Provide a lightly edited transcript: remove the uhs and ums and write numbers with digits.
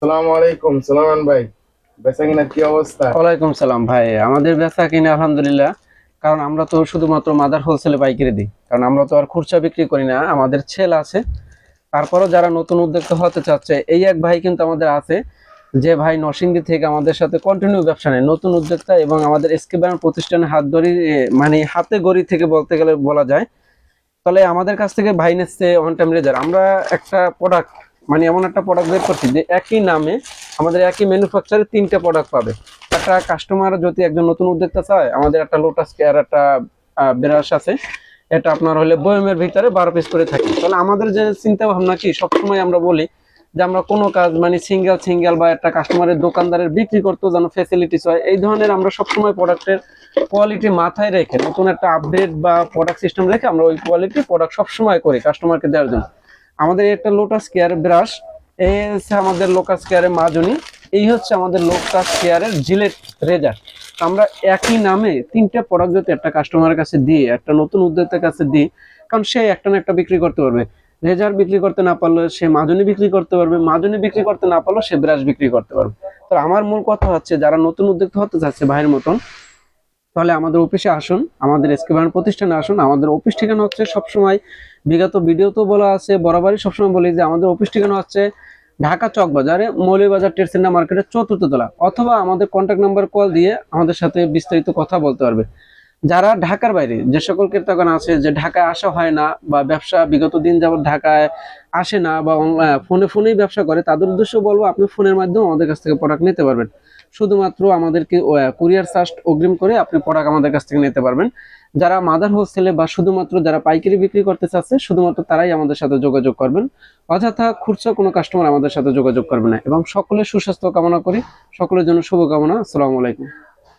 আসসালামু আলাইকুম সুলাইমান ভাই, বেচাকেনার কি অবস্থা? ওয়ালাইকুম সালাম ভাই। আমাদের বেচা কিনে আলহামদুলিল্লাহ। কারণ আমরা তো শুধুমাত্র মাদার হোলসেলে পাইকারি দিই, কারণ আমরা তো আর খুচরা বিক্রি করি না, আমাদের ছেল আছে। তারপরও যারা নতুন উদ্যোক্তা হতে চাচ্ছে, এই এক ভাই কিন্তু আমাদের আছে, যে ভাই নরসিংদী থেকে আমাদের সাথে কন্টিনিউ ব্যবসা নেয়, নতুন উদ্যোক্তা এবং আমাদের এসকে ব্যাংক প্রতিষ্ঠানে হাত ধরি, মানে হাতে গড়ি থেকে বলতে গেলে বলা যায়। তাহলে আমাদের কাছ থেকে ভাই নিচ্ছে ওয়ান টাইম রেজার। আমরা একটা প্রোডাক্ট, মানে এমন একটা প্রোডাক্ট বের করছি যে একই নামে আমাদের একই ম্যানুফ্যাকচারে তিনটা প্রোডাক্ট পাবে। একটা কাস্টমার যদি একজন নতুন উদ্যোক্তা চায়, আমাদের একটা লোটাস কেয়ার একটা ব্রাশ আছে, এটা আপনার হলে বয়মের ভিতরে 12 পিস করে থাকে। তাহলে আমাদের যে চিন্তা ভাবনা কি, সবসময় আমরা বলি যে আমরা কোনো কাজ মানে সিঙ্গেল সিঙ্গেল বা একটা কাস্টমারের দোকানদারের বিক্রি করতেও যেন ফ্যাসিলিটিস হয়, এই ধরনের আমরা সবসময় প্রোডাক্টের কোয়ালিটি মাথায় রেখে নতুন একটা আপডেট বা প্রোডাক্ট সিস্টেম রেখে আমরা ওই কোয়ালিটি প্রোডাক্ট সবসময় করি কাস্টমারকে দেওয়ার জন্য। আমাদের একটা লোটাস কেয়ার ব্রাশ, এই হচ্ছে আমাদের লোটাস কেয়ারের মাজনি, এই হচ্ছে আমাদের লোটাস কেয়ারের জিলেট রেজার। আমরা একই নামে তিনটা প্রোডাক্ট যদি একটা কাস্টমারের কাছে দিই, একটা নতুন উদ্যোক্তার কাছে দিই, কারণ সে একটা না একটা বিক্রি করতে পারবে। রেজার বিক্রি করতে না পারলে সে মাজনি বিক্রি করতে পারবে, মাজনি বিক্রি করতে না পারলে সে ব্রাশ বিক্রি করতে পারবে। তো আমার মূল কথা হচ্ছে, যারা নতুন উদ্যোক্তা হতে চাচ্ছে ভাইয়ের মতন, তাহলে আমাদের অফিসে আসুন, আমাদের এসকেবান প্রতিষ্ঠানে আসুন। আমাদের অফিস ঠিকানা হচ্ছে সবসময়, বিগত ভিডিও তো বলা আছে, বরাবরই সবসময় বলি যে আমাদের অফিস ঠিকানা হচ্ছে ঢাকা চক বাজারে মৌলভীবাজার ট্রেড সেন্টার মার্কেটের 4র্থ তলা, অথবা আমাদের কন্ট্যাক্ট নাম্বার কল দিয়ে আমাদের সাথে বিস্তারিত কথা বলতে পারবে। যারা ঢাকার বাইরে, যে সকল ক্রেতাগণ আছে যে ঢাকায় আসা হয় না বা ব্যবসা বিগত দিন যাবত ঢাকায় আসে না বা ফোনে ফোনেই ব্যবসা করে, তাদের উদ্দেশ্য বলবো আপনি ফোনের মাধ্যমে আমাদের কাছ থেকে প্রোডাক্ট নিতে পারবেন। শুধুমাত্র আমাদেরকে কুরিয়ার চার্জ অগ্রিম করে আপনি প্রোডাক্ট আমাদের কাছ থেকে নিতে পারবেন। যারা মাদার হোলসেলে বা শুধুমাত্র যারা পাইকারি বিক্রি করতে চাচ্ছে, শুধুমাত্র তারাই আমাদের সাথে যোগাযোগ করবেন। অযথা খুচরা কোনো কাস্টমার আমাদের সাথে যোগাযোগ করবে না। এবং সকলের সুস্বাস্থ্য কামনা করি, সকলের জন্য শুভকামনা। আসসালামু আলাইকুম।